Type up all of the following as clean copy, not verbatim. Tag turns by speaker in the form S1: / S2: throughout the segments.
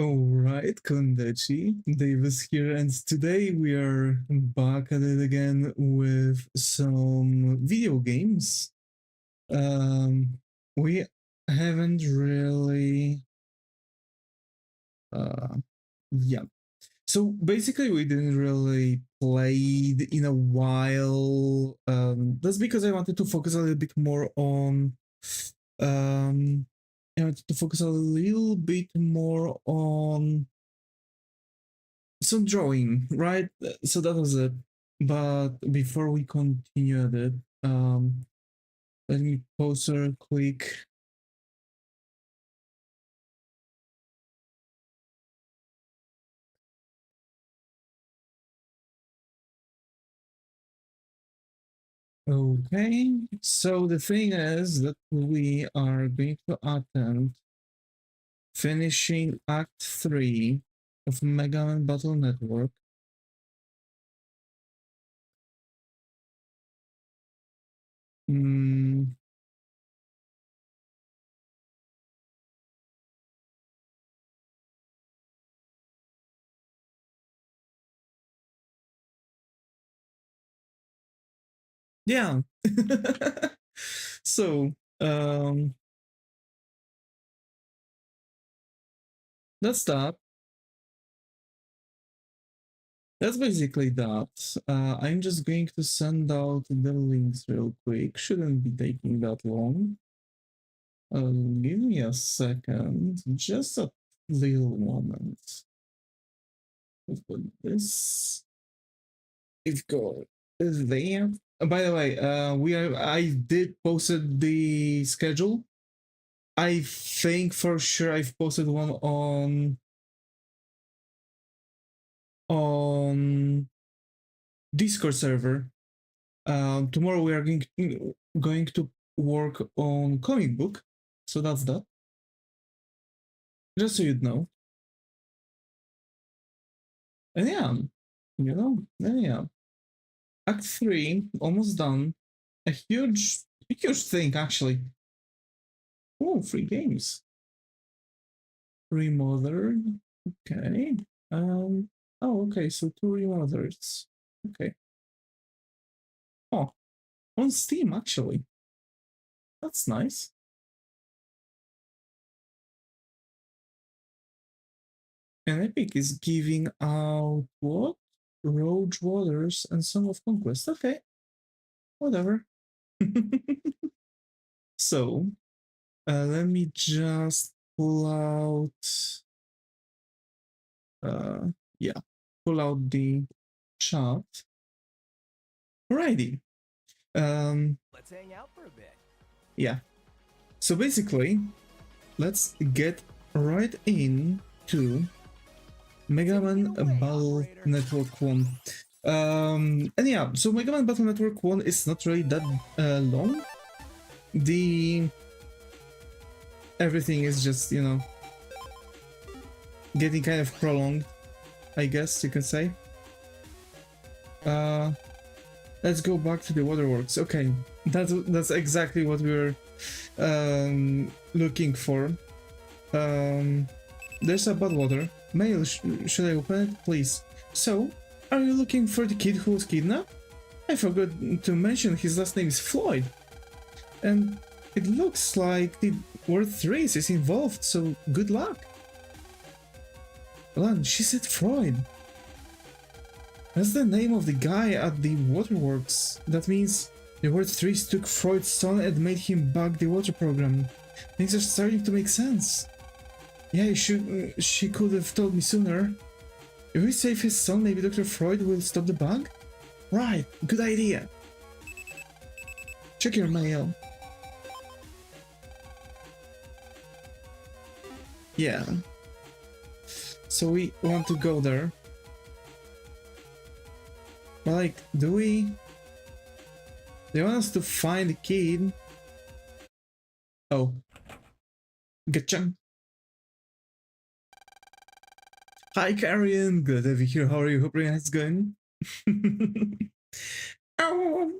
S1: Alright, Kondechi, Davis here, and today we are back at it again with some video games. We haven't really... yeah. So basically we didn't really played in a while. That's because I wanted to focus a little bit more on... I wanted to focus a little bit more on some drawing, right? So that was it. But before we continue at it, let me pause real quick. Okay, so the thing is that we are going to attempt finishing Act 3 of Mega Man Battle Network. Yeah. So, that's that. That's basically that. I'm just going to send out the links real quick. Shouldn't be taking that long. Give me a second. Just a little moment. We've got this. We've got there. By the way, I did posted the schedule. I think for sure I've posted one on Discord server. Tomorrow we are going to work on comic book, so that's that. Just so you'd know. And yeah. Act 3 almost done. A huge thing actually. Oh, 3 games. Remothered. Okay. Oh, okay. So 2 remothers. Okay. Oh, on Steam actually. That's nice. And Epic is giving out what? Road Waters and Song of Conquest. Okay. Whatever. So, let me just pull out... yeah, pull out the chart. Alrighty.
S2: Let's hang out for a bit.
S1: Yeah. So basically, let's get right into Mega Man Battle Network 1. And yeah, so Mega Man Battle Network 1 is not really that long. Everything is just, you know, getting kind of prolonged, I guess you can say. Let's go back to the waterworks. Okay, that's exactly what we were looking for. There's a bad water. Mail, should I open it? Please. So, are you looking for the kid who was kidnapped? I forgot to mention his last name is Floyd. And it looks like the World 3 is involved, so good luck. Lan, she said Freud. That's the name of the guy at the waterworks. That means the World 3 took Freud's son and made him bug the water program. Things are starting to make sense. Yeah, she could have told me sooner. If we save his son, maybe Dr. Freud will stop the bug? Right, good idea. Check your mail. Yeah. So we want to go there. But like, do they want us to find the kid? Oh. Gotcha. Hi, Karen. Good to have you here. How are you? Hope your night's going. Oh,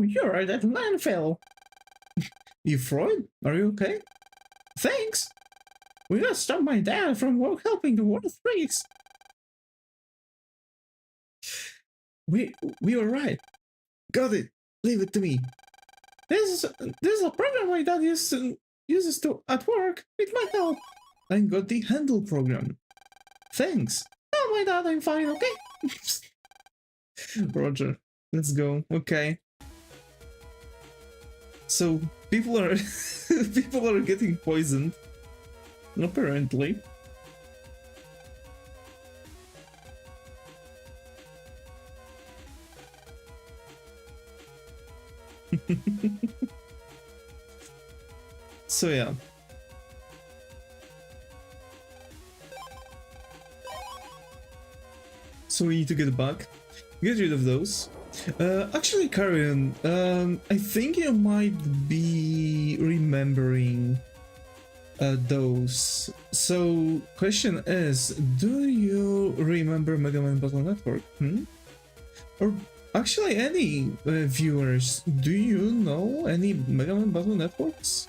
S1: you're at that landfill. You Freud? Are you okay? Thanks. We gotta stop my dad from helping the world freaks. We were right. Got it. Leave it to me. This is a program my dad uses to at work. It might help. I got the handle program. Thanks. Tell my dad I'm fine, okay? Roger. Let's go. Okay. So people are people are getting poisoned. Apparently. So yeah. So we need to get back. Get rid of those. Actually, Karen, I think you might be remembering those. So, question is, do you remember Mega Man Battle Network? Or actually, any viewers, do you know any Mega Man Battle Networks?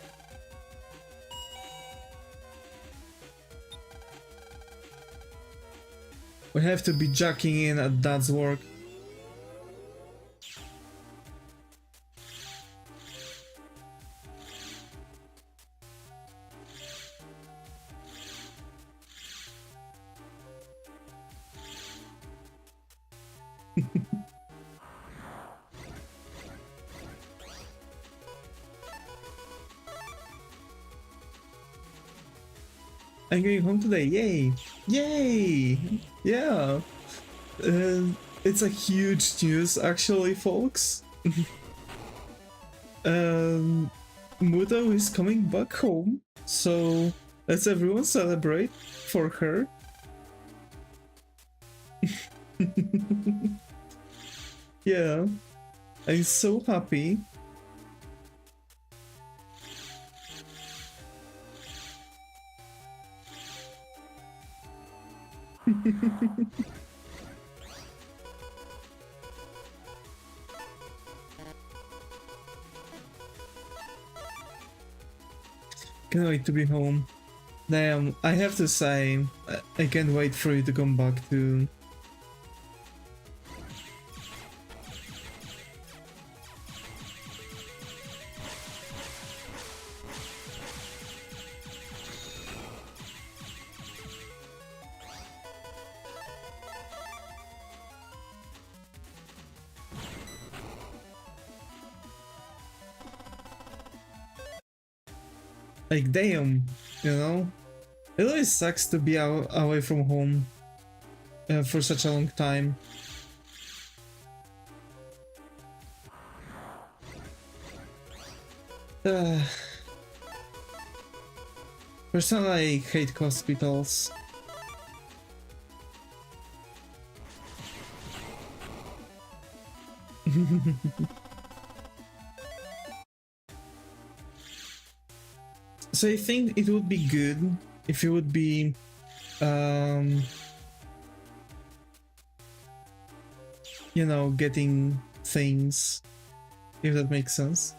S1: We have to be jacking in at Dad's work. I'm going home today, yay! Yay! Yeah! It's a huge news actually, folks. Muto is coming back home, so let's everyone celebrate for her. Yeah, I'm so happy. Can't wait to be home. Damn, I have to say, I can't wait for you to come back too. Like, damn, you know? It always sucks to be away from home for such a long time. Personally, I hate hospitals. So I think it would be good if you would be you know, getting things, if that makes sense.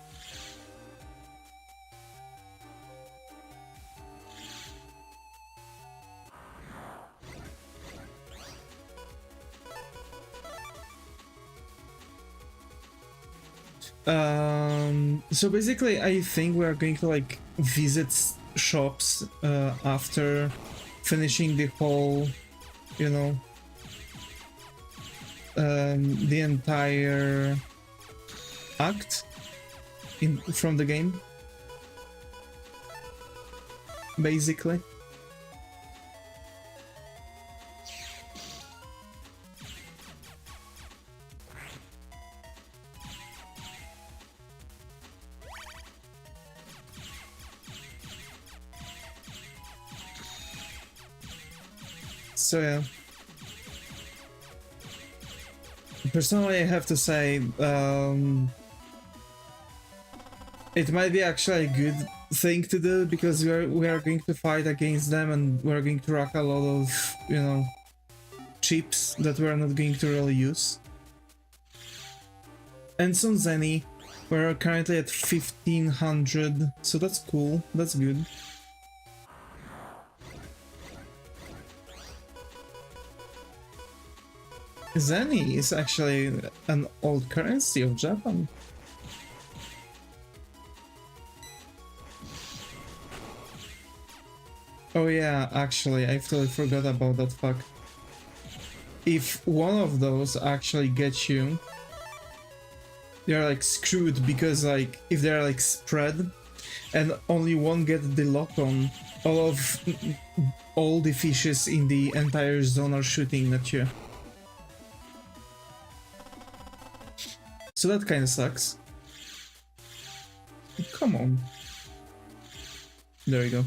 S1: So basically I think we are going to like visit shops after finishing the whole, you know, the entire act from the game, basically. So yeah. Personally, I have to say, it might be actually a good thing to do because we are going to fight against them and we're going to rock a lot of, you know, chips that we're not going to really use. And some Zenny, we're currently at 1500, so that's cool, that's good. Zenny is actually an old currency of Japan. Oh yeah, actually, I totally forgot about that fact. If one of those actually gets you, they're like screwed, because like if they're like spread and only one gets the lock on, all the fishes in the entire zone are shooting at you. So that kind of sucks. Come on. There you go.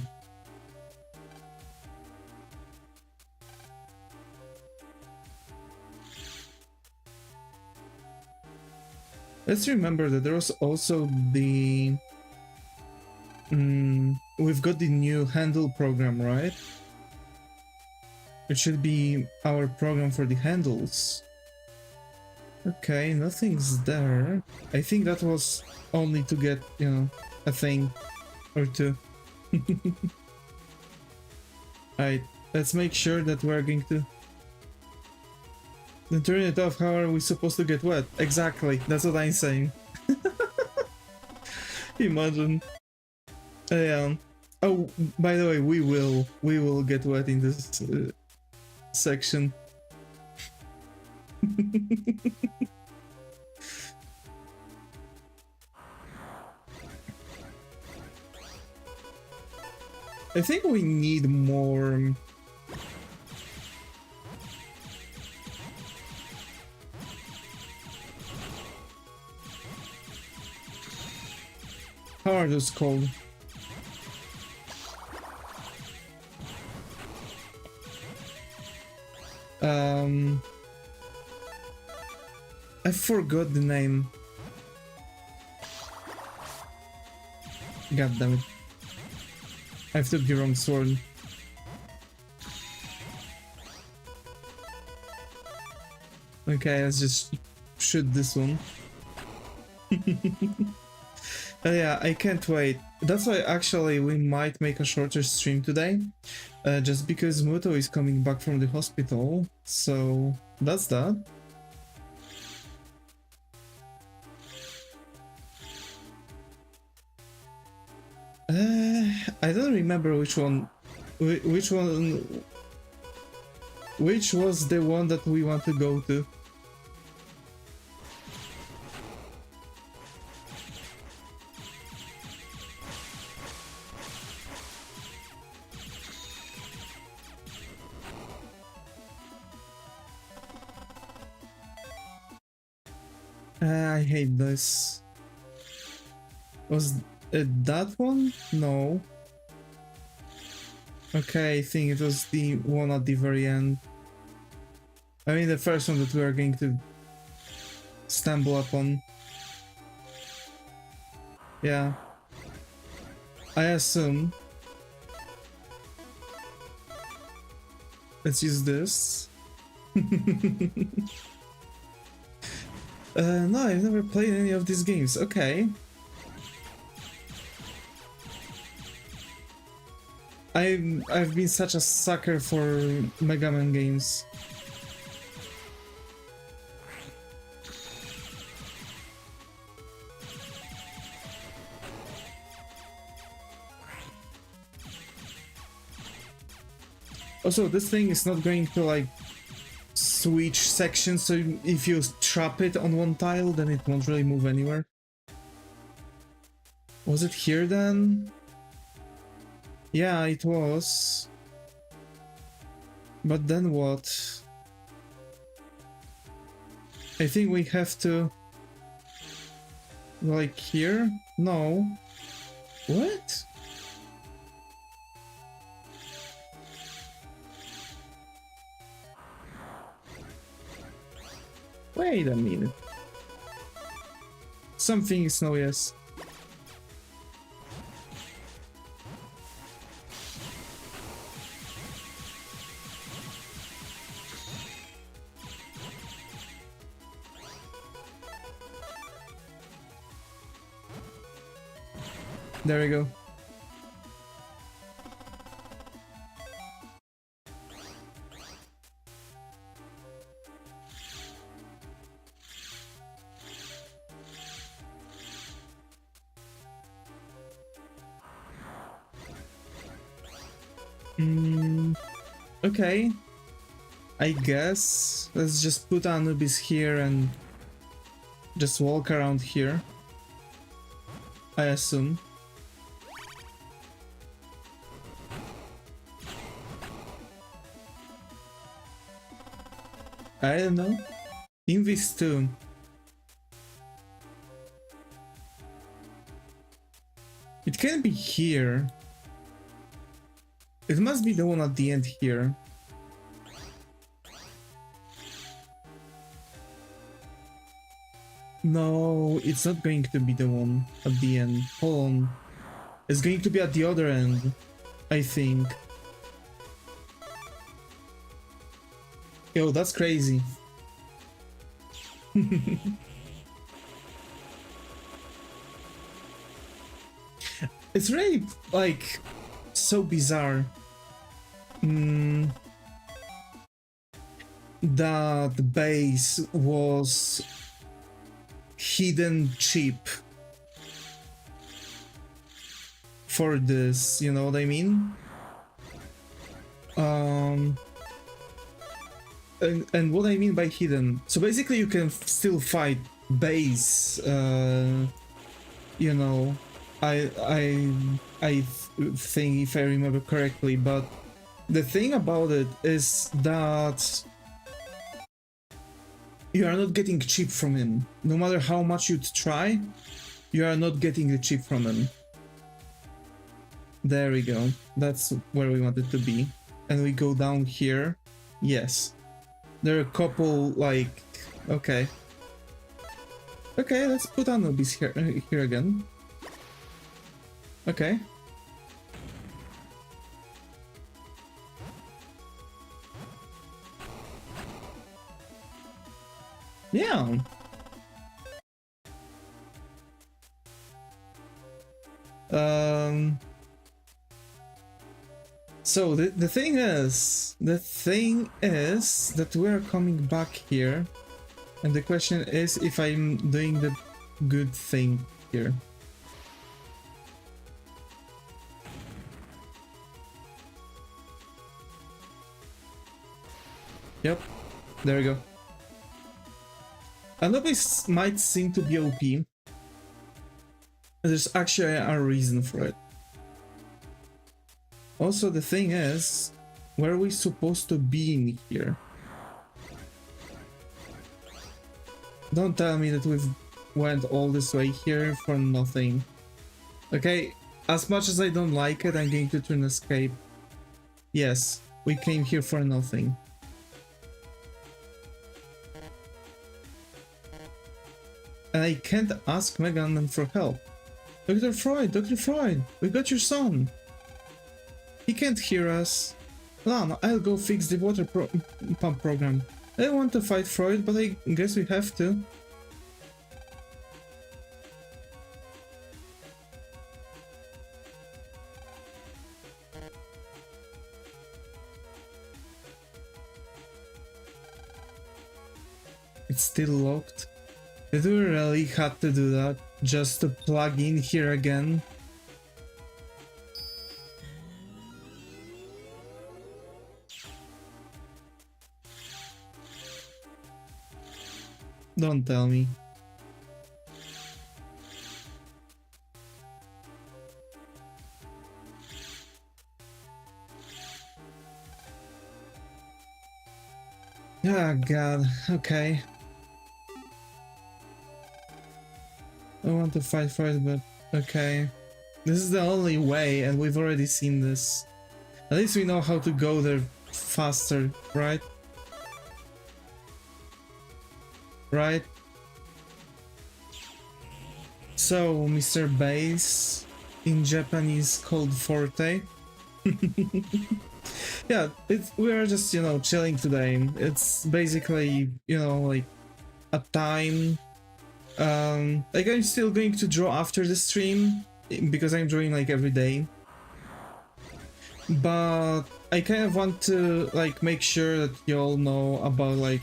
S1: Let's remember that there was also the... we've got the new handle program, right? It should be our program for the handles. Okay, nothing's there. I think that was only to get, you know, a thing or two. Alright, let's make sure that we're going to... Then turn it off. How are we supposed to get wet? Exactly, that's what I'm saying. Imagine. Yeah. Oh, by the way, we will get wet in this section. I think we need more... How are those called? I forgot the name. God damn it. I took the wrong sword. Okay, let's just shoot this one. Yeah, I can't wait. That's why actually we might make a shorter stream today. Just because Muto is coming back from the hospital. So that's that. I don't remember which one was the one that we want to go to. I hate this. Was it that one? No. Okay, I think it was the one at the very end. I mean the first one that we are going to stumble upon. Yeah. I assume. Let's use this. No, I've never played any of these games. Okay. I've been such a sucker for Mega Man games. Also, this thing is not going to like switch sections, so if you trap it on one tile, then it won't really move anywhere. Was it here then? Yeah, it was. But then what? I think we have to... Like here? No. What? Wait a minute. Something is no yes. There we go. Okay. I guess let's just put Anubis here and just walk around here. I assume. I don't know. Invis 2. It can be here. It must be the one at the end here. No, it's not going to be the one at the end. Hold on. It's going to be at the other end, I think. Yo, that's crazy. It's really, like, so bizarre. That the base was hidden cheap for this, you know what I mean? And what I mean by hidden, so basically you can still fight base, you know, I think, if I remember correctly, but the thing about it is that you are not getting cheap from him. No matter how much you'd try, you are not getting the cheap from him. There we go. That's where we want it to be. And we go down here. Yes. There are a couple, like... Okay. Okay, let's put Anubis here again. Okay. Yeah. So the thing is that we're coming back here, and the question is if I'm doing the good thing here. Yep, there we go. Anubis might seem to be OP. There's actually a reason for it. Also, the thing is, where are we supposed to be in here? Don't tell me that we've went all this way here for nothing. Okay, as much as I don't like it, I'm going to turn escape. Yes, we came here for nothing. And I can't ask Megan for help. Dr. Freud, we got your son. He can't hear us. Lan, I'll go fix the water pump program. I don't want to fight Freud, but I guess we have to. It's still locked. Did we really have to do that just to plug in here again? Don't tell me. Oh god, okay. I want to fight for it, but okay. This is the only way, and we've already seen this. At least we know how to go there faster, right? Right? So, Mr. Bass, in Japanese called Forte. Yeah, we are just, you know, chilling today. It's basically, you know, like a time. Like I'm still going to draw after the stream because I'm drawing like every day. But I kind of want to like make sure that you all know about like,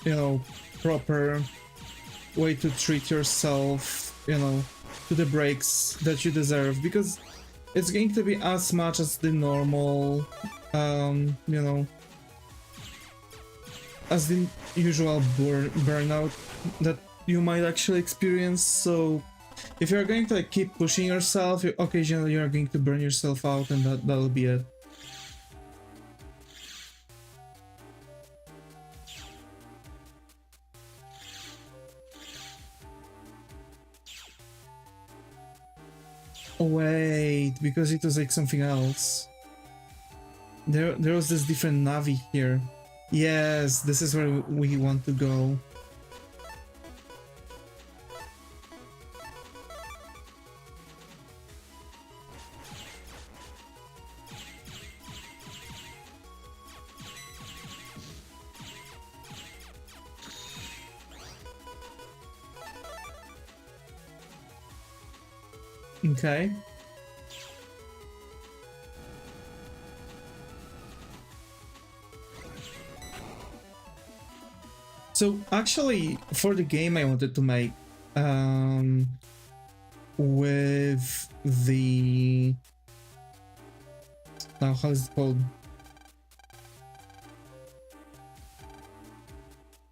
S1: you know, proper way to treat yourself, you know, to the breaks that you deserve, because it's going to be as much as the normal, you know, as the usual burnout that you might actually experience. So if you're going to like keep pushing yourself, occasionally you're going to burn yourself out, and that'll be it. Oh wait, because it was like something else. There was this different Navi here. Yes, this is where we want to go. Okay. So actually, for the game I wanted to make, with the, now how is it called?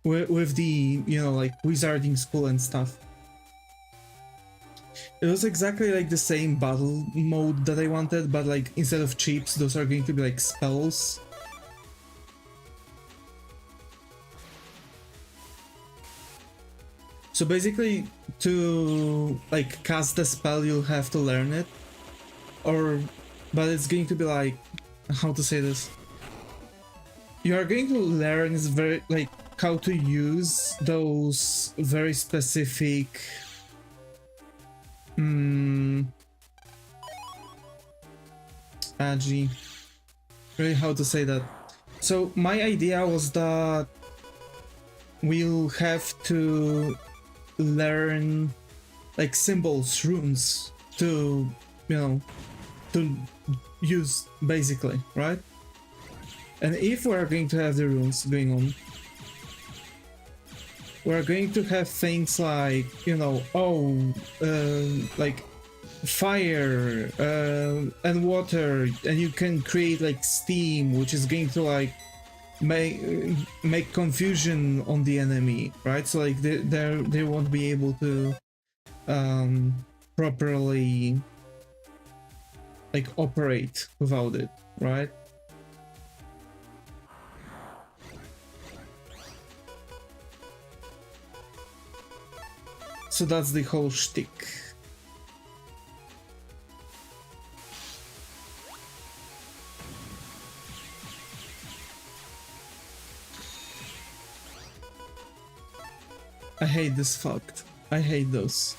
S1: With the, you know, like wizarding school and stuff. It was exactly like the same battle mode that I wanted, but like instead of chips, those are going to be like spells. So basically, to like cast the spell, you'll have to learn it, but it's going to be like, how to say this? You are going to learn very like how to use those very specific. Agi. Really, how to say that? So my idea was that we'll have to learn like symbols, runes to, you know, to use basically, right? And if we're going to have the runes going on, we're going to have things like, you know, like fire and water, and you can create like steam, which is going to like make confusion on the enemy, right? So like they won't be able to properly like operate without it, right? So that's the whole shtick. I hate this fact. I hate those.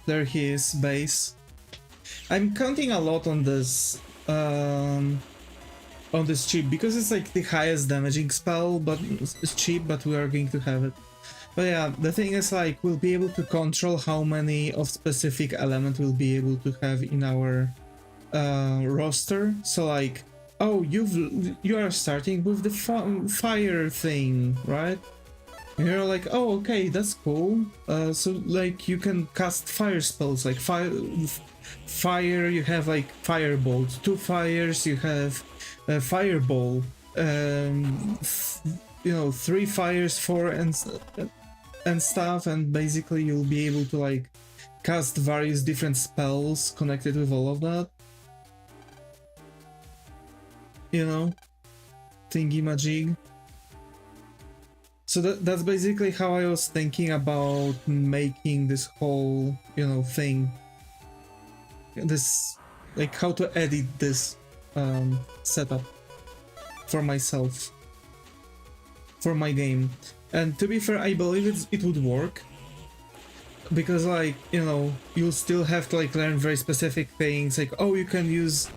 S1: There he is, base. I'm counting a lot on this chip because it's like the highest damaging spell, but it's cheap, but we are going to have it. But yeah, the thing is like we'll be able to control how many of specific element we'll be able to have in our roster. So like, oh, you are starting with the fire thing, right? And you're like, oh, okay, that's cool. So like you can cast fire spells, like fire. You have like firebolt. 2 fires. You have fireball. You know, 3 fires, 4 and stuff. And basically, you'll be able to like cast various different spells connected with all of that. You know, thingy majig. So that's basically how I was thinking about making this whole, you know, thing. This, like, how to edit this setup for myself, for my game. And to be fair, I believe it would work. Because, like, you know, you'll still have to, like, learn very specific things. Like, oh, you can use...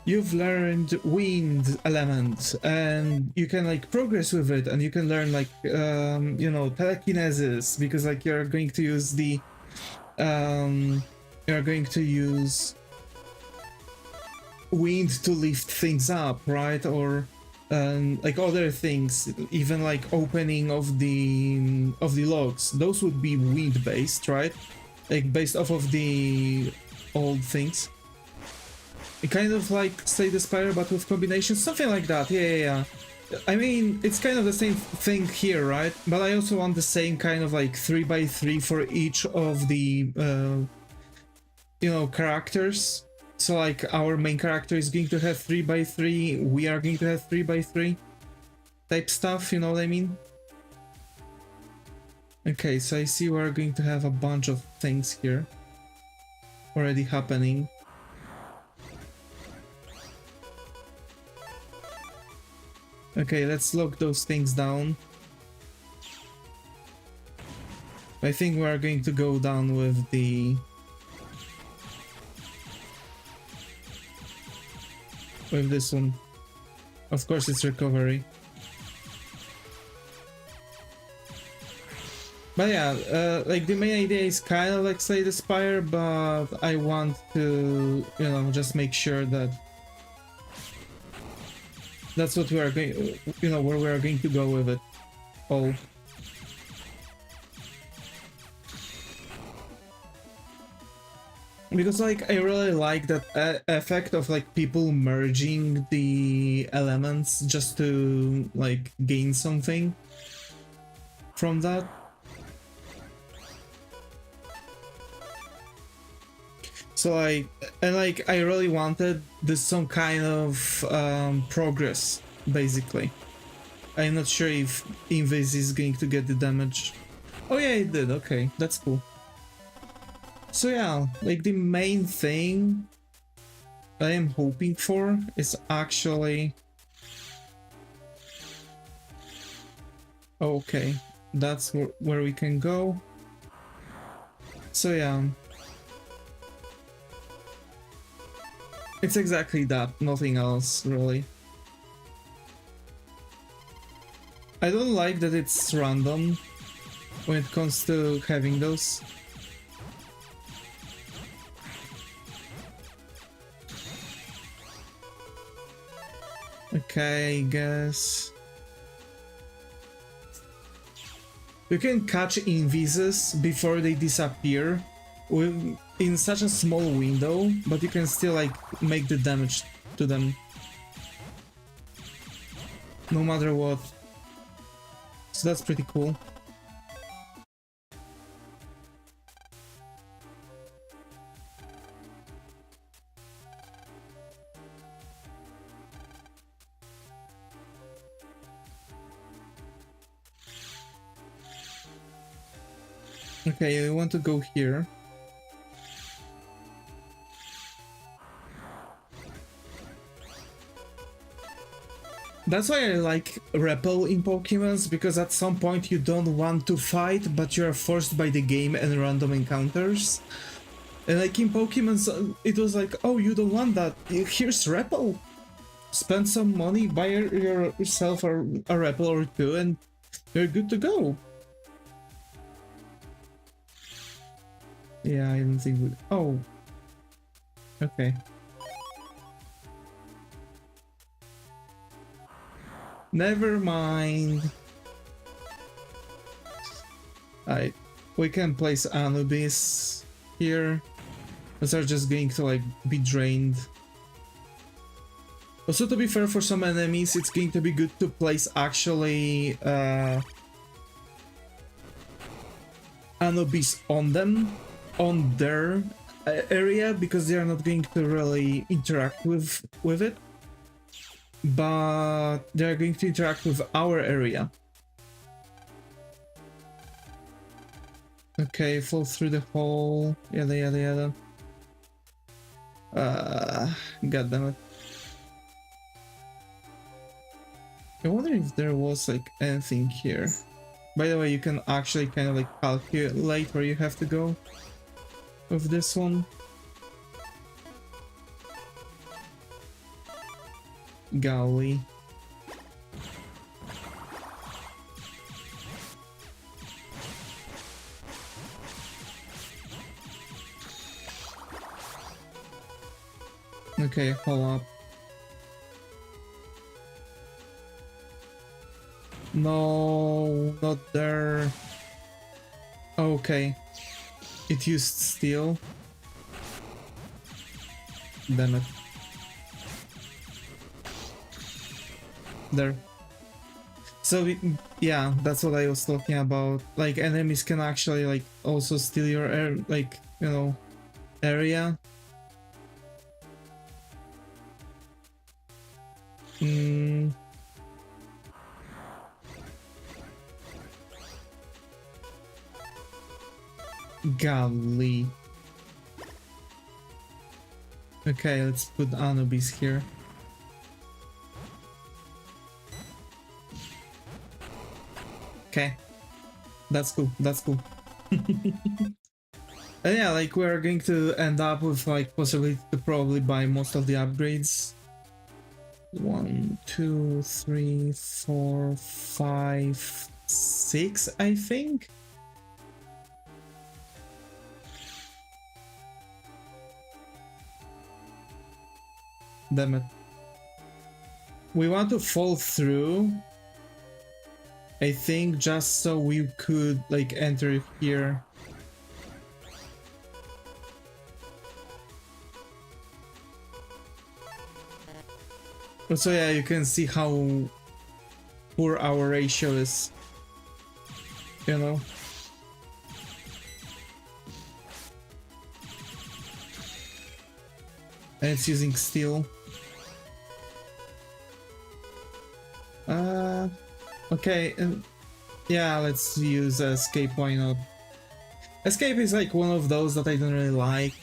S1: You've learned wind element, and you can like progress with it, and you can learn like you know, telekinesis, because like you're going to use the you're going to use wind to lift things up, right? Or like other things, even like opening of the logs. Those would be wind based, right? Like based off of the old things. It kind of like Slay the Spire, but with combinations, something like that. Yeah. I mean, it's kind of the same thing here, right? But I also want the same kind of like 3x3 for each of the, you know, characters. So like our main character is going to have 3x3, we are going to have 3x3 type stuff, you know what I mean? Okay, so I see we're going to have a bunch of things here already happening. Okay, let's lock those things down. I think we are going to go down with the... with this one. Of course it's recovery. But yeah, like the main idea is kind of like Slay the Spire, but I want to, you know, just make sure that that's what we are going, you know, where we are going to go with it all. Because like I really like that effect of like people merging the elements just to like gain something from that. So like, and like I really wanted this some kind of progress, basically. I'm not sure if Invis is going to get the damage. Oh yeah, it did. Okay, that's cool. So yeah, like the main thing I am hoping for is actually... Okay, that's where we can go. So yeah. It's exactly that, nothing else, really. I don't like that it's random when it comes to having those. Okay, I guess... You can catch invises before they disappear in such a small window, but you can still like make the damage to them no matter what. So that's pretty cool. Okay, I want to go here. That's why I like Repel in Pokemons, because at some point you don't want to fight, but you are forced by the game and random encounters. And like in Pokemons, it was like, oh, you don't want that, here's Repel. Spend some money, buy yourself a Repel or two, and you're good to go. Yeah, I don't think we... Oh. Okay. Never mind. Alright, we can place Anubis here. Those are just going to like be drained. Also, to be fair, for some enemies, it's going to be good to place actually Anubis on them, on their area, because they are not going to really interact with it. But they're going to interact with our area. Okay, fall through the hole. Yada yada yada. God damn it. I wonder if there was like anything here. By the way, you can actually kind of like calculate where you have to go with this one. Golly. Okay, hold up. No, not there. Okay. It used steel. Damn it. There. So yeah, that's what I was talking about. Like enemies can actually like also steal your air, like, you know, area. Golly. Okay, let's put Anubis here. Okay. That's cool, that's cool. And yeah, like we're going to end up with like possibility to probably buy most of the upgrades. 1, 2, 3, 4, 5, 6, I think. Damn it. We want to fall through, I think, just so we could like enter here. So yeah, you can see how poor our ratio is, you know. And it's using steel. Okay, yeah, let's use escape, why not? Escape is like one of those that I don't really like.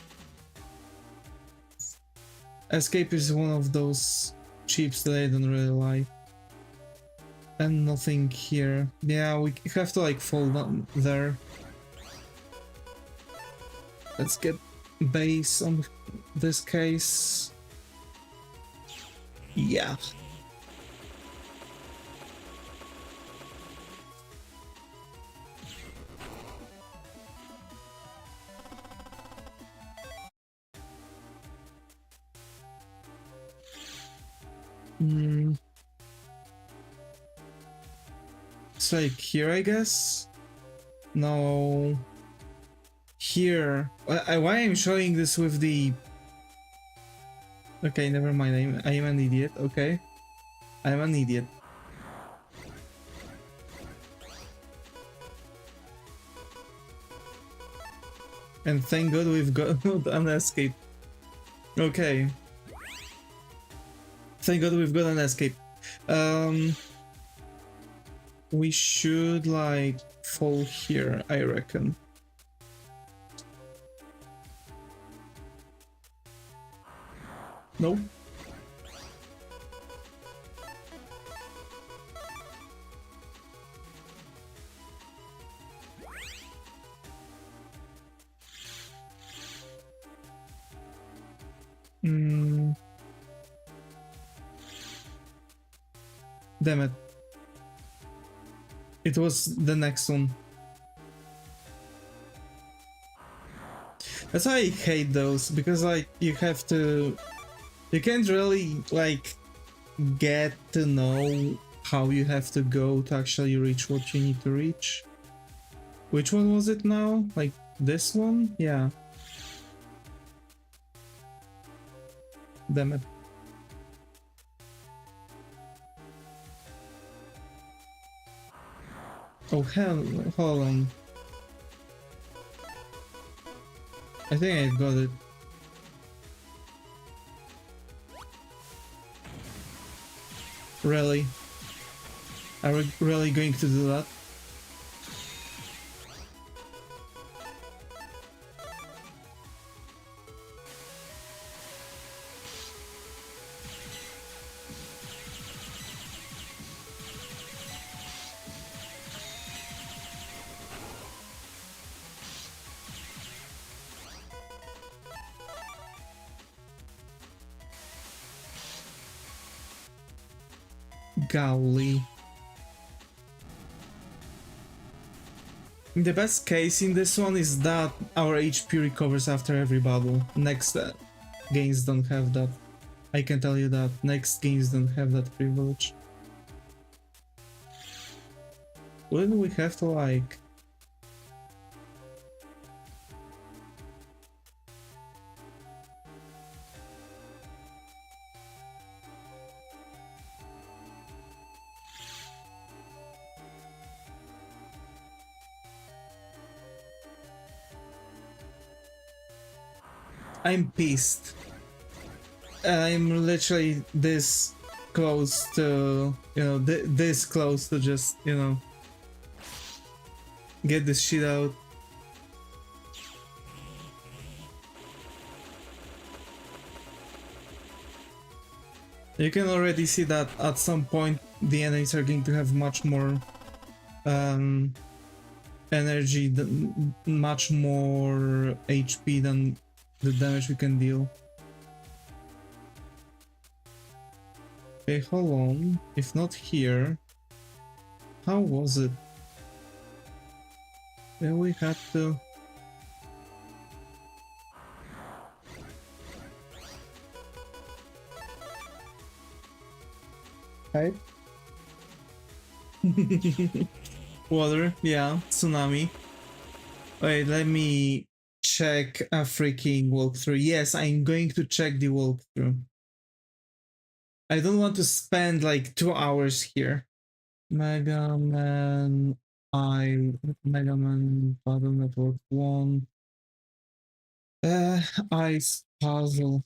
S1: Escape is one of those chips that I don't really like. And nothing here. Yeah, we have to like fall down there. Let's get base on this case. Yeah. It's like here, I guess? No. Here. Why I'm showing this with the... Okay, never mind. I'm an idiot. Okay. I'm an idiot. And thank God we've got an escape. Okay. Thank God we've got an escape. We should like fall here, I reckon. No. Damn it. It was the next one. That's why I hate those, because like you have to... You can't really like get to know how you have to go to actually reach what you need to reach. Which one was it now? Like this one? Yeah. Damn it. Oh hell, hold on. I think I got it. Really? Are we really going to do that? Golly. The best case in this one is that our HP recovers after every battle. Next games don't have that. I can tell you that next games don't have that privilege. Wouldn't we have to like... I'm pissed. I'm literally this close to, you know, this close to just, you know, get this shit out. You can already see that at some point the enemies are going to have much more energy, much more HP than the damage we can deal. Okay, hold on. If not here, how was it? Then we had to... Right? Water, yeah, tsunami. Wait, let me check a freaking walkthrough. Yes, I'm going to check the walkthrough. I don't want to spend like 2 hours here. Mega Man Battle Network 1. Ice Puzzle.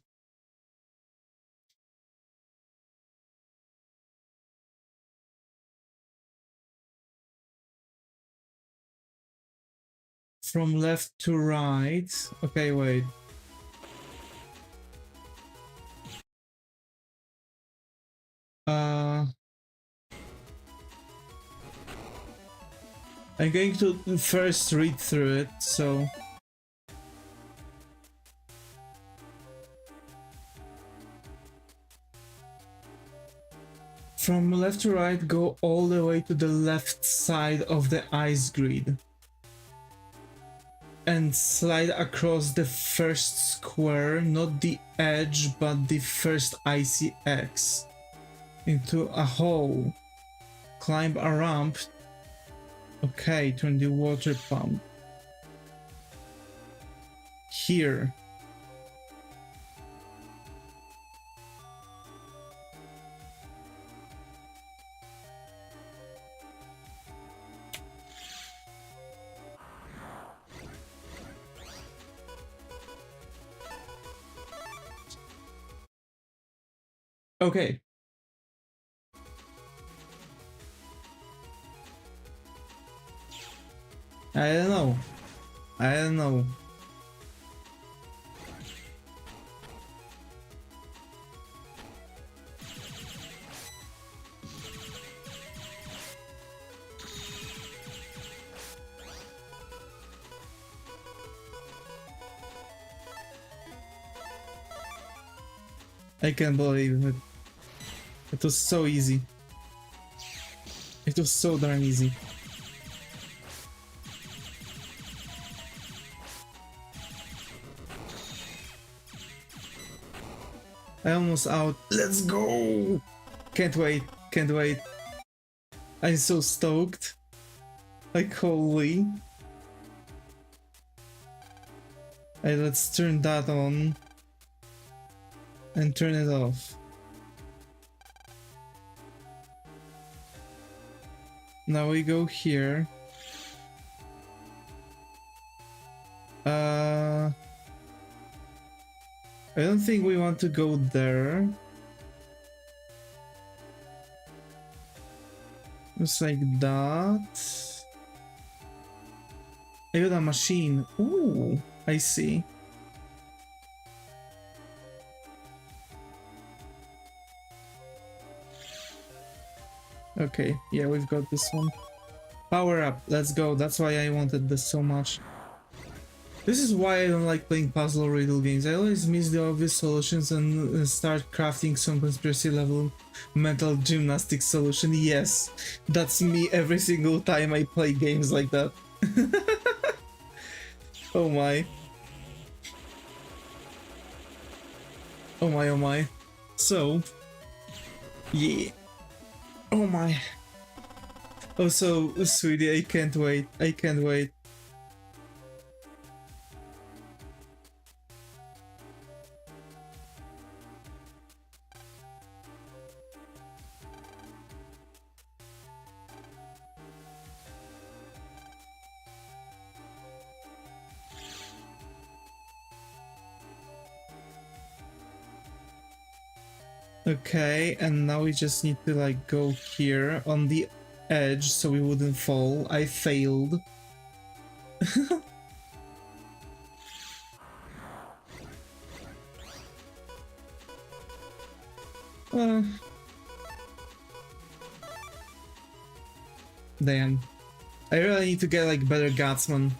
S1: From left to right. Okay, wait. I'm going to first read through it, so... From left to right, go all the way to the left side of the ice grid. And slide across the first square, not the edge, but the first icy X. Into a hole. Climb a ramp. Okay, turn the water pump. Here. Okay. I don't know. I don't know. I can't believe it. It was so easy. It was so darn easy. I almost out. Let's go! Can't wait. Can't wait. I'm so stoked. Like, holy. Hey, let's turn that on. And turn it off. Now we go here. I don't think we want to go there. Just like that. I got a machine. Ooh, I see. Okay, yeah, we've got this one. Power up, let's go. That's why I wanted this so much. This is why I don't like playing puzzle riddle games. I always miss the obvious solutions and start crafting some conspiracy level mental gymnastics solution. Yes, that's me every single time I play games like that. Oh my. Oh my, oh my. So, yeah. Oh my. Oh, so, sweetie, I can't wait. I can't wait. Okay, and now we just need to like go here on the edge so we wouldn't fall. I failed. uh, damn. I really need to get like better gutsman.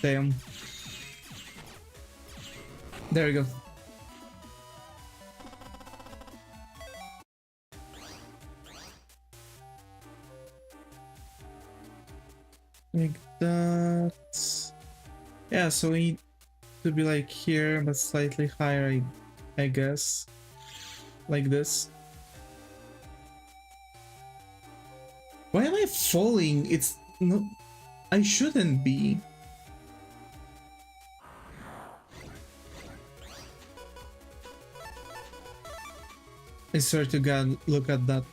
S1: Damn. There we go. Like that. Yeah, so we need to be like here, but slightly higher, I guess. Like this. Why am I falling? It's no... I shouldn't be. I swear to God, look at that.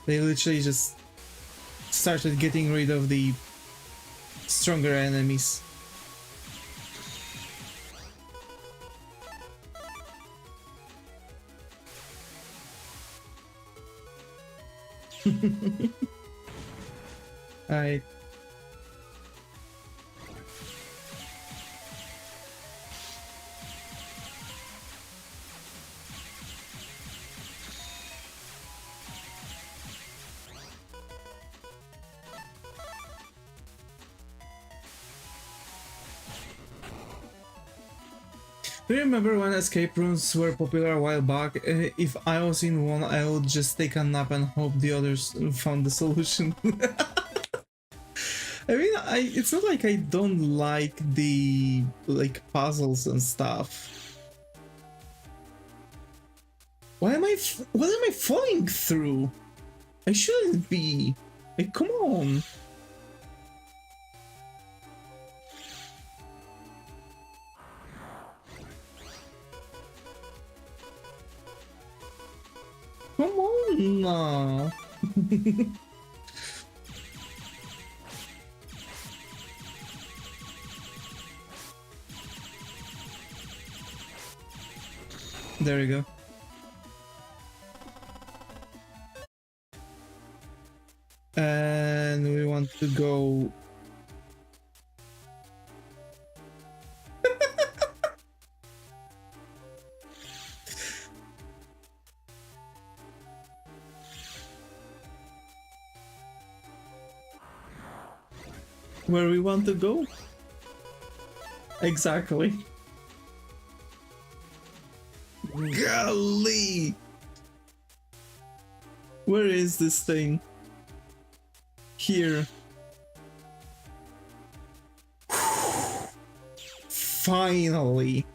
S1: They literally just started getting rid of the stronger enemies. Alright. Do you remember when escape rooms were popular a while back? If I was in one, I would just take a nap and hope the others found the solution. I mean, it's not like I don't like the puzzles and stuff. What am I falling through? I shouldn't be. Like, come on. Come on. There we go. And we want to go... Where we want to go? Exactly. Golly! Where is this thing? Here. Finally.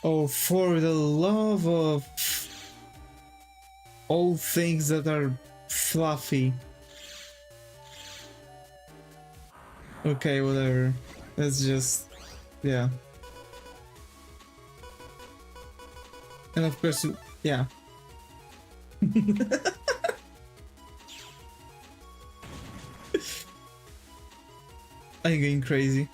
S1: Oh, for the love of all things that are fluffy. Okay, whatever. Let's just... yeah. And of course, yeah. I'm going crazy.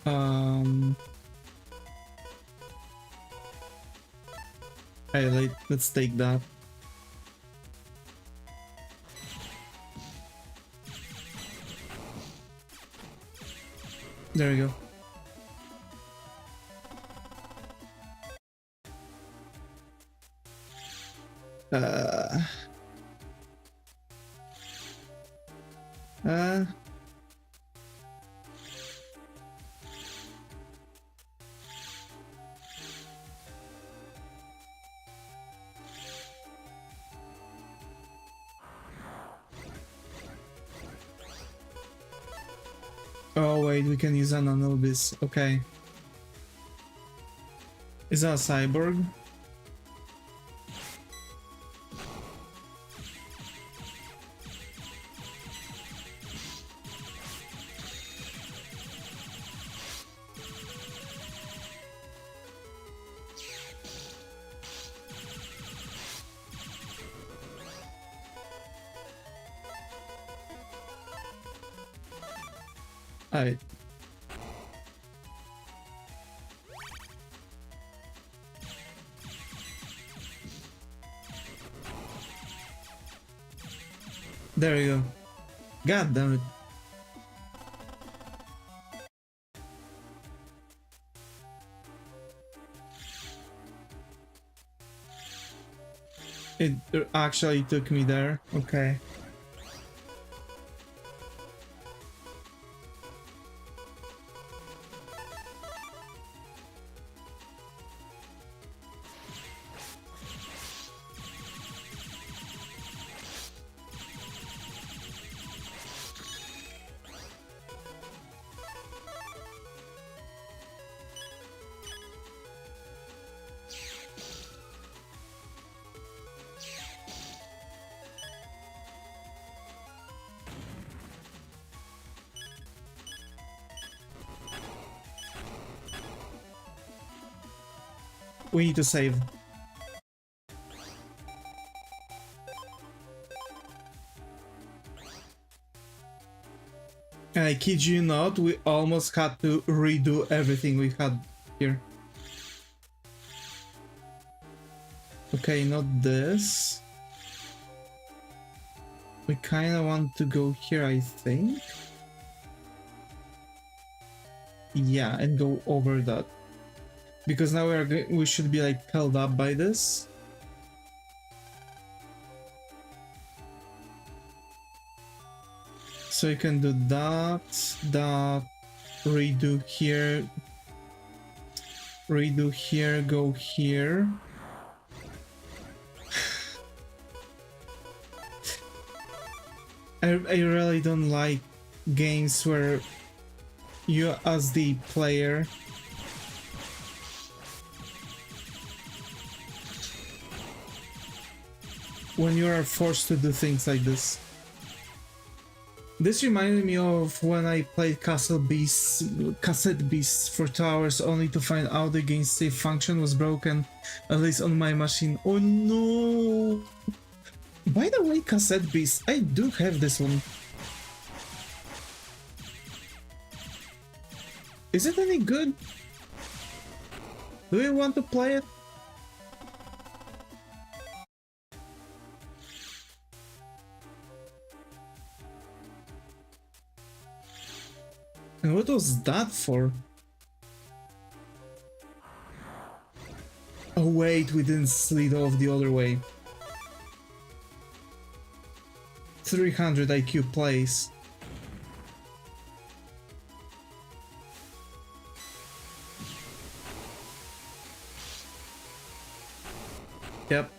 S1: Um. Hey, let's take that. There we go. Uh. Oh wait, we can use an Anubis. Okay. Is that a cyborg? Alright. There you go. God damn it. It actually took me there. Okay. We need to save. And I kid you not, we almost had to redo everything we had here. Okay, not this. We kind of want to go here, I think. Yeah, and go over that. Because now we should be like held up by this. So you can do that, redo here, go here. I really don't like games where you as the player when you are forced to do things like this. This reminded me of when I played Cassette Beasts for 2 hours only to find out the game's save function was broken, at least on my machine. Oh no! By the way, Cassette Beasts, I do have this one. Is it any good? Do you want to play it? And what was that for? Oh wait, we didn't slid off the other way. 300 IQ plays. Yep.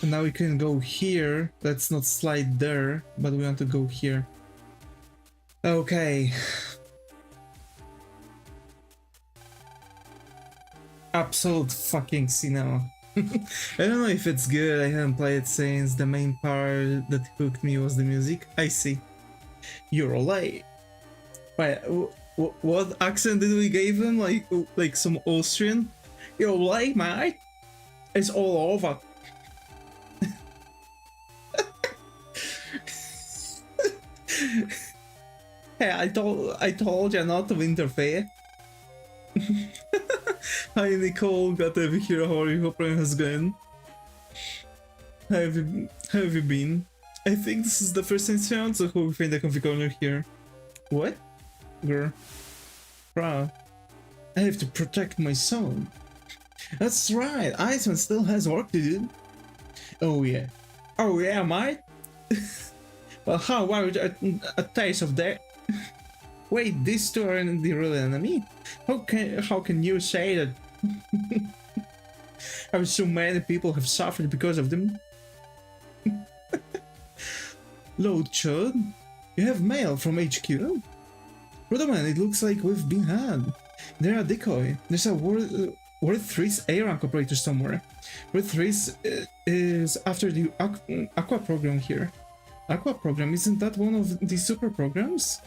S1: And now we can go here. Let's not slide there, but we want to go here. Okay. Absolute fucking cinema. I don't know if it's good, I haven't played it since. The main part that hooked me was the music. I see. You're late. Wait, what accent did we give him? Like some Austrian? You're late, mate. It's all over. Hey, I told you not to interfere. Hi Nicole, got to be here. How are you? Hope everything has gone. How have you been? I think this is the first instance, so hope we find a comfy corner here. What? Girl. Bruh. I have to protect my son. That's right, Iceman still has work to do. Oh yeah. Oh yeah, mate? Well, how about a taste of that? Wait, these two aren't the real enemy? How can you say that? How so many people have suffered because of them? Lord Chud, you have mail from HQ? Brotherman, it looks like we've been had. They're a decoy. There's a Word 3's A rank operator somewhere. Word 3's is after the Aqua program here. Aqua program, isn't that one of the super programs?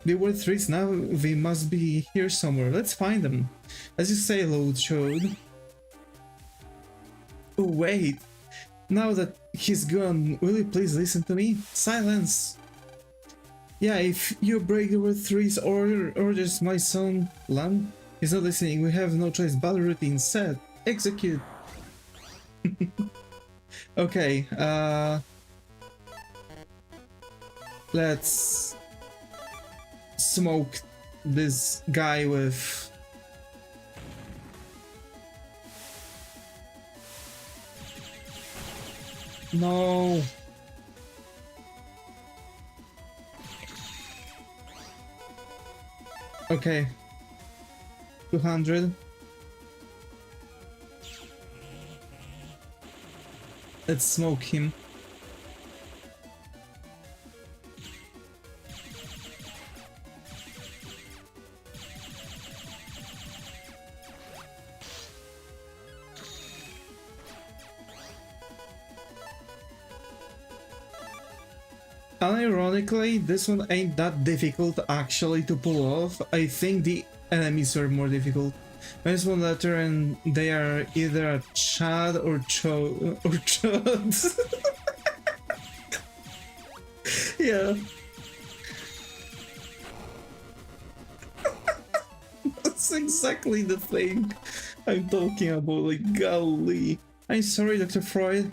S1: The Word 3's now, they must be here somewhere. Let's find them. As you say, Lord Chode. Oh wait, now that he's gone, will you please listen to me? Silence! Yeah, if you break the Word 3's orders, my son, Lam, he's not listening, we have no choice. Battle routine set. Execute. Okay, let's smoke this guy with... No! Okay. 200. Let's smoke him. Unironically, this one ain't that difficult actually to pull off. I think the enemies are more difficult. There's one letter and they are either a Chad or Chod. Yeah. That's exactly the thing I'm talking about, like, golly. I'm sorry, Dr. Freud.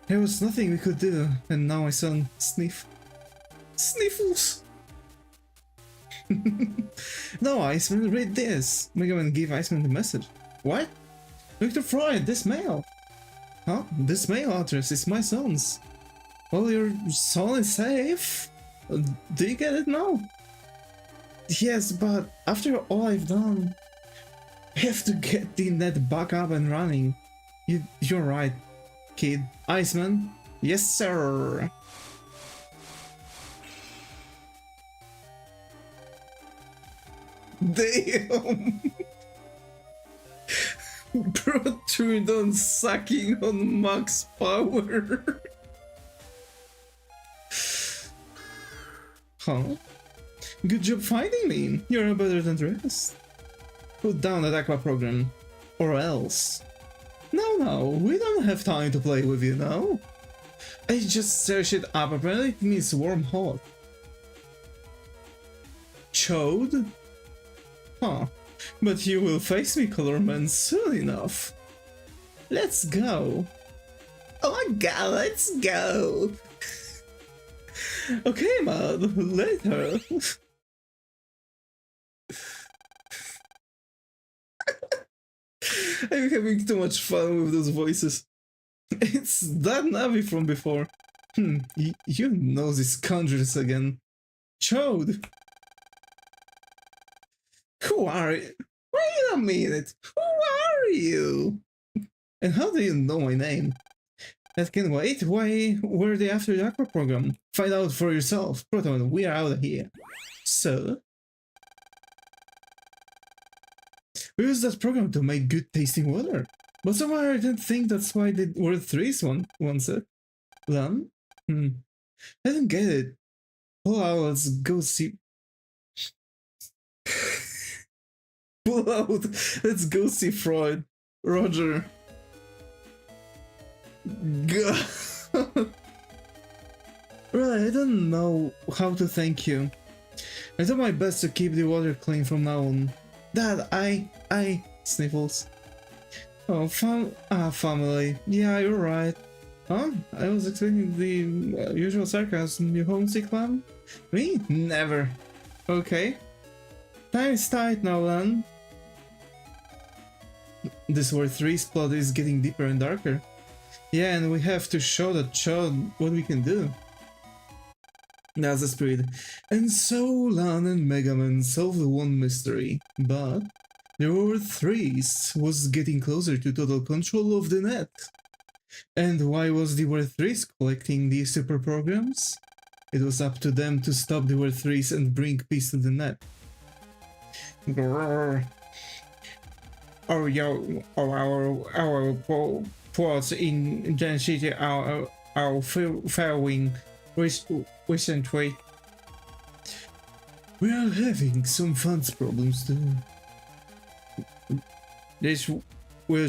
S1: There was nothing we could do, and now my son Sniffles! No, Iceman, read this. Mega Man gave Iceman the message. What? Dr. Freud, this mail! Huh? This mail address is my son's. Well, your son is safe. Do you get it now? Yes, but after all I've done, I have to get the net back up and running. You're right, kid. Iceman? Yes, sir. Damn! Bro turned on sucking on max power. Huh? Good job finding me. You're better than the rest. Put down that aqua program. Or else. No, we don't have time to play with you now. I just searched it up, apparently it means warm hot. Chode? Huh. But you will face me, Colorman, soon enough. Let's go. Oh my god, let's go. Okay, man, later. I'm having too much fun with those voices. It's that Navi from before. You know these conjures again. Chode! Who are you? Wait a minute! Who are you? And how do you know my name? That can wait. Why were they after the Aqua program? Find out for yourself. Proton, we are out of here. So? We use that program to make good tasting water. But somehow I didn't think that's why the Word 3's wants it. Lan? I didn't get it. Pull out, let's go see... Pull out, let's go see Freud. Roger. God. Really, I don't know how to thank you. I do my best to keep the water clean from now on. Dad, sniffles. Oh, family. Yeah, you're right. Huh? I was expecting the usual sarcasm. You homesick, man? Me? Never. Okay. Time is tight now, then. This War 3's plot is getting deeper and darker. Yeah, and we have to show what we can do. That's the spirit. And so Lan and Mega Man solved one mystery, but the War 3's was getting closer to total control of the net. And why was the War 3's collecting these super programs? It was up to them to stop the War 3's and bring peace to the net. Grrr. Our plots in Gen City are failing recently. We are having some funds problems too. This will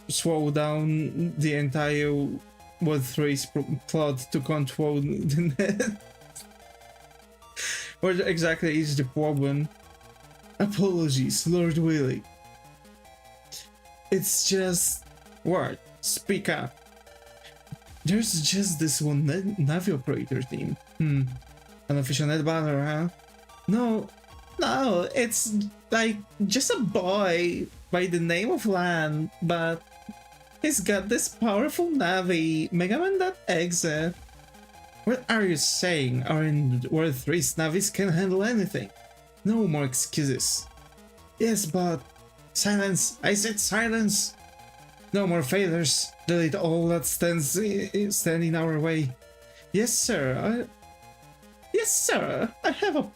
S1: slow down the entire World 3's plot to control the net. What exactly is the problem? Apologies, Lord Willie. It's just... What? Speak up. There's just this one Navi operator team. Unofficial net battler, huh? No, it's like just a boy by the name of Lan, but he's got this powerful Navi, Mega Man.exe. What are you saying? Our World 3's Navis can handle anything. No more excuses. Yes, but... Silence! I said silence! No more failures. Delete all that stands in our way. Yes, sir. Yes, sir. I have a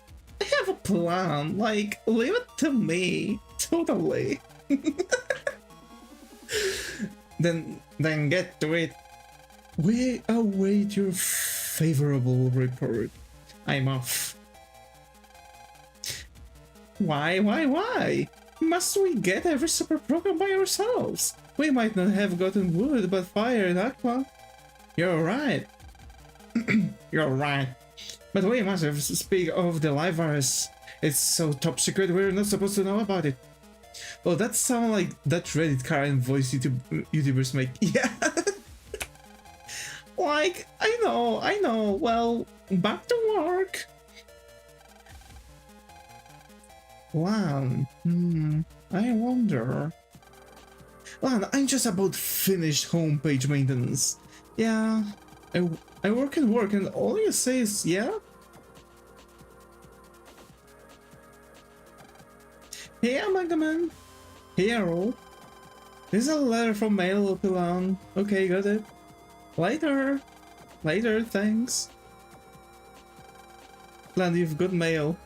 S1: plan. Like, leave it to me. Totally. Then get to it. We await your favorable report. I'm off. Why? Must we get every super program by ourselves? We might not have gotten wood, but fire and aqua. You're right. You're right. But we must speak of the live virus. It's so top secret, we're not supposed to know about it. Oh, that sounds like that Reddit current voice YouTubers make. Yeah. Like, I know. Well, back to work. Lan, I wonder. Lan, I'm just about finished homepage maintenance. Yeah, I work and all you say is yeah? Hey, Mega Man. Hey, Arrow. This is a letter from Mail to Lan. Okay, got it. Later, thanks. Lan, you've got mail.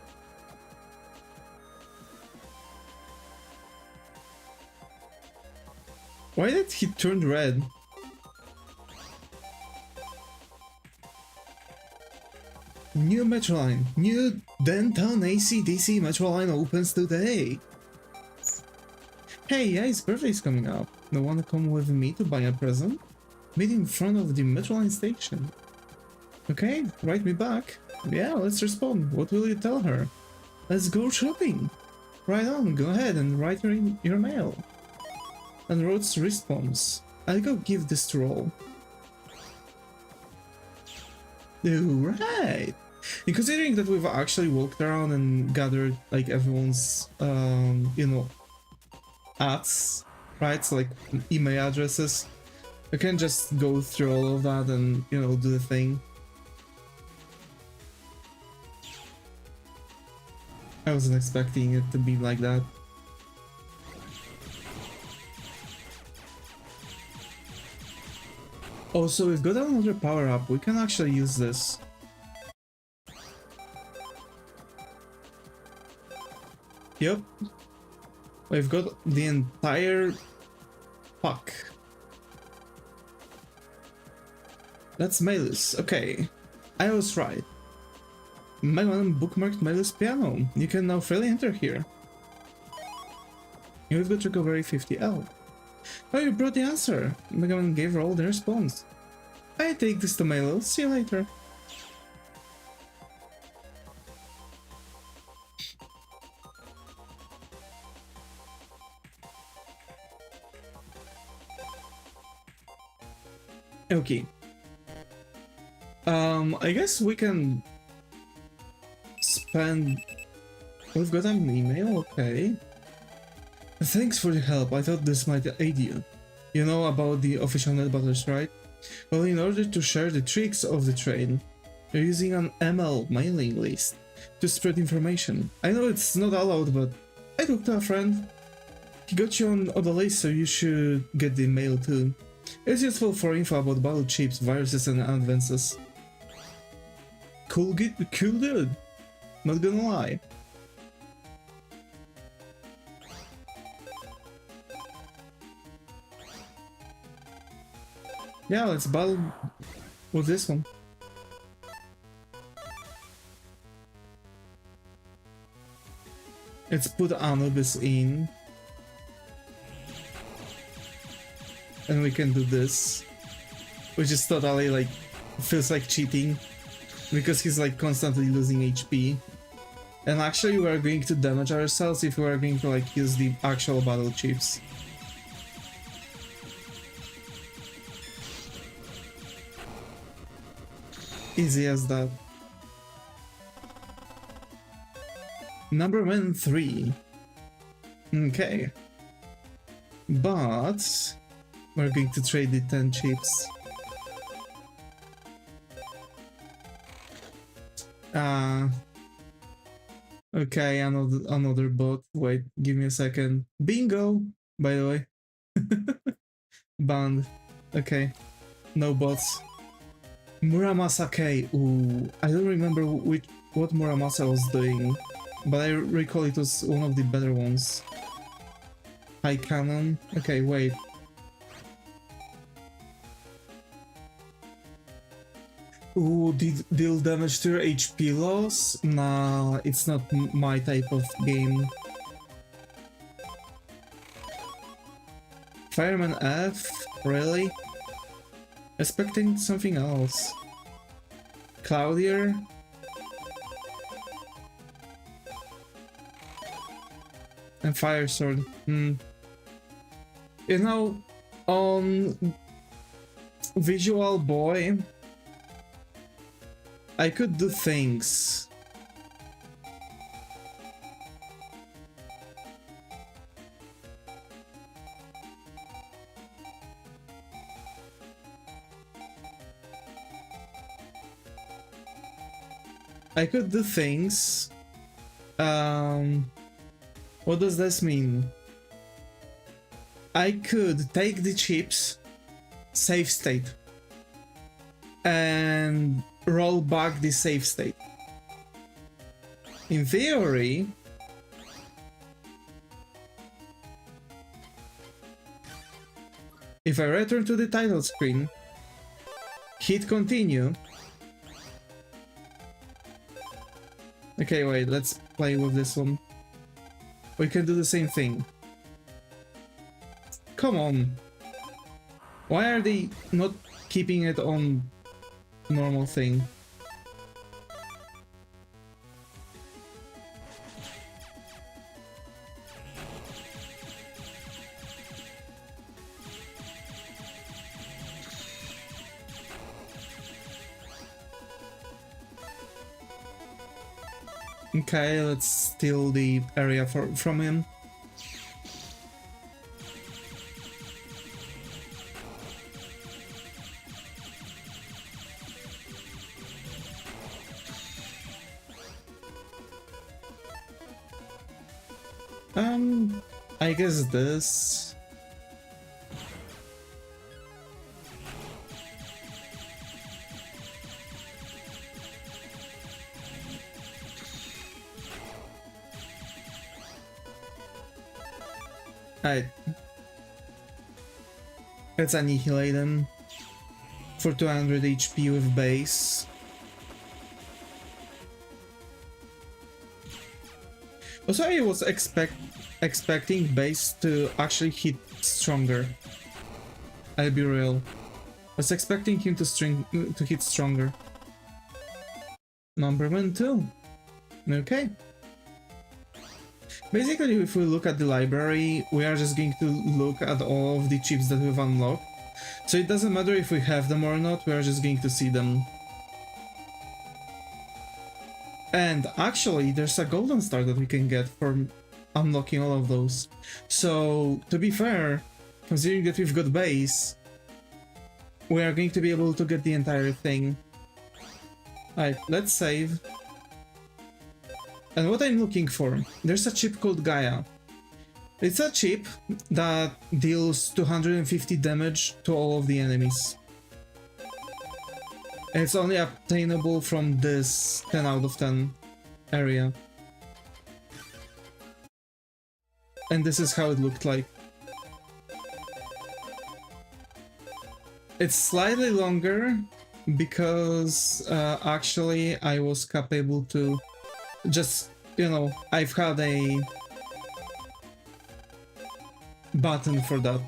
S1: Why did he turn red? New metro line. New Denton AC/DC metro line opens today. Hey, yeah, his birthday's coming up. No wanna come with me to buy a present? Meet in front of the metro line station. Okay, write me back. Yeah, let's respond. What will you tell her? Let's go shopping. Right on, go ahead and write your mail. And Rhodes responds. I'll go give this to Roll. Right. And considering that we've actually walked around and gathered like everyone's ads, right? So like email addresses, I can just go through all of that and do the thing. I wasn't expecting it to be like that. Also, we've got another power up. We can actually use this. Yep. We've got the entire pack. That's Malus. Okay. I was right. Mega Man bookmarked Malus piano. You can now freely enter here. You've got recovery 50L. Oh, you brought the answer! Mega Man gave Roll the response. I take this to Malus. See you later. Okay. I guess we can spend... We've got an email, okay. Thanks for the help, I thought this might aid you. You know about the official net battles, right? Well, in order to share the tricks of the train, you're using an ML mailing list to spread information. I know it's not allowed, but I talked to a friend. He got you on the list, so you should get the mail too. It's useful for info about battle chips, viruses, and advances. Cool dude. Not gonna lie. Yeah, let's battle with this one. Let's put Anubis in. And we can do this. Which is totally like, feels like cheating. Because he's like constantly losing HP. And actually we are going to damage ourselves if we are going to like use the actual battle chips. Easy as that. Number 3. Okay. But we're going to trade the 10 chips. Okay, another bot. Wait, give me a second. Bingo, by the way. Banned. Okay. No bots. Muramasa K. Ooh, I don't remember what Muramasa was doing, but I recall it was one of the better ones. High cannon. Okay, wait. Ooh, deal damage to your HP loss? Nah, it's not my type of game. Fireman F? Really? Expecting something else. Cloudier? And Fire Sword. You know, on Visual Boy, I could do things. What does this mean? I could take the chips, save state, and roll back the save state. In theory, if I return to the title screen, hit continue. Okay, wait, let's play with this one. We can do the same thing. Come on. Why are they not keeping it on normal thing? Okay, let's steal the area from him. I guess this. Let's annihilate him for 200 HP with base. Also, I was expecting base to actually hit stronger. I'll be real. I was expecting him to hit stronger. Number 2. Okay. Basically, if we look at the library, we are just going to look at all of the chips that we've unlocked. So it doesn't matter if we have them or not, we are just going to see them. And actually, there's a golden star that we can get for unlocking all of those. So, to be fair, considering that we've got base, we are going to be able to get the entire thing. Alright, let's save. And what I'm looking for, there's a chip called Gaia. It's a chip that deals 250 damage to all of the enemies. And it's only obtainable from this 10 out of 10 area. And this is how it looked like. It's slightly longer because actually I was capable to just, you know, I've had a button for that.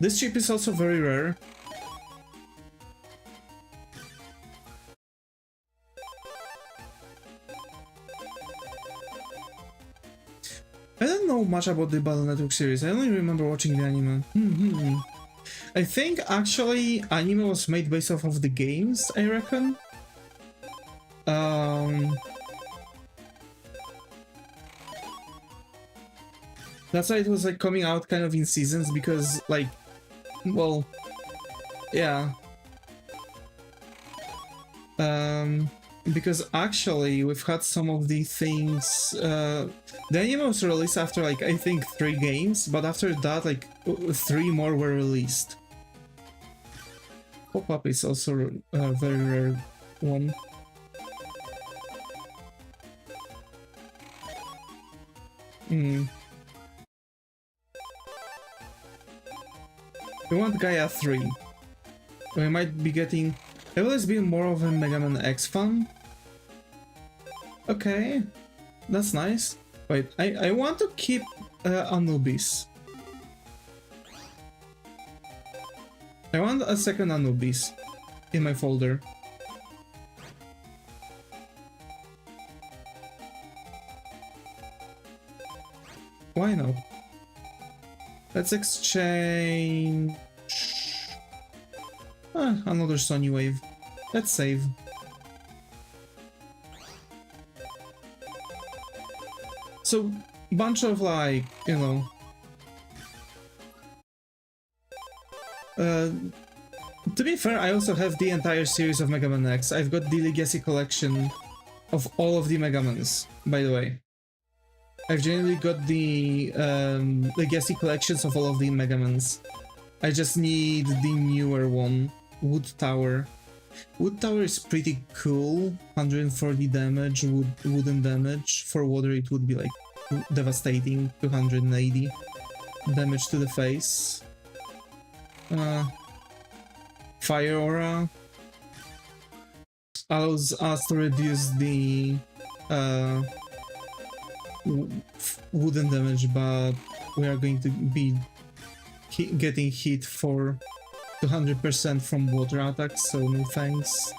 S1: This chip is also very rare. I don't know much about the Battle Network series, I only remember watching the anime. I think actually anime was made based off of the games, I reckon. That's why it was like coming out kind of in seasons, because like, well, yeah. Because actually we've had some of the things, the anime was released after like, I think 3 games, but after that like 3 more were released. Pop-up is also a very rare one. We want Gaia 3. We might be getting... I've always been more of a Mega Man X fan. Okay, that's nice. Wait, I want to keep Anubis. I want a second Anubis in my folder. Why not? Let's exchange... another Sony Wave. Let's save. So, bunch of like, you know... to be fair, I also have the entire series of Mega Man X. I've got the Legacy collection of all of the Mega Mans, by the way. I've generally got the Legacy collections of all of the Mega Mans. I just need the newer one, Wood Tower. Wood Tower is pretty cool, 140 damage, wooden damage. For water it would be like devastating, 280 damage to the face. Fire Aura allows us to reduce the wooden damage, but we are going to be getting hit for 200% from water attacks, so no thanks.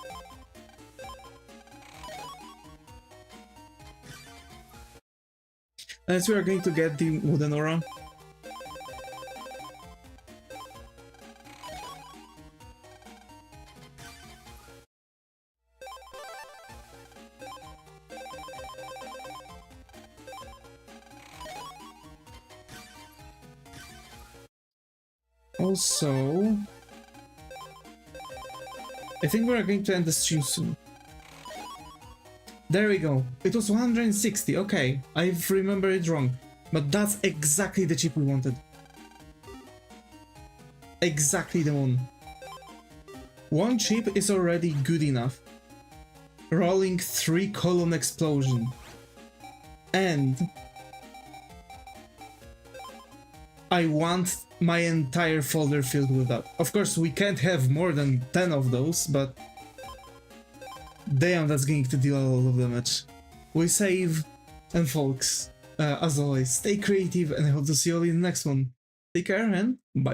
S1: As we are going to get the wooden aura. Also, I think we're going to end the stream soon. There we go. It was 160. Okay, I've remembered it wrong. But that's exactly the chip we wanted. Exactly the one. One chip is already good enough. Rolling 3-column explosion. And I want my entire folder filled with that. Of course, we can't have more than 10 of those, but damn, that's going to deal a lot of damage. We save, and folks, as always, stay creative, and I hope to see you all in the next one. Take care, and bye.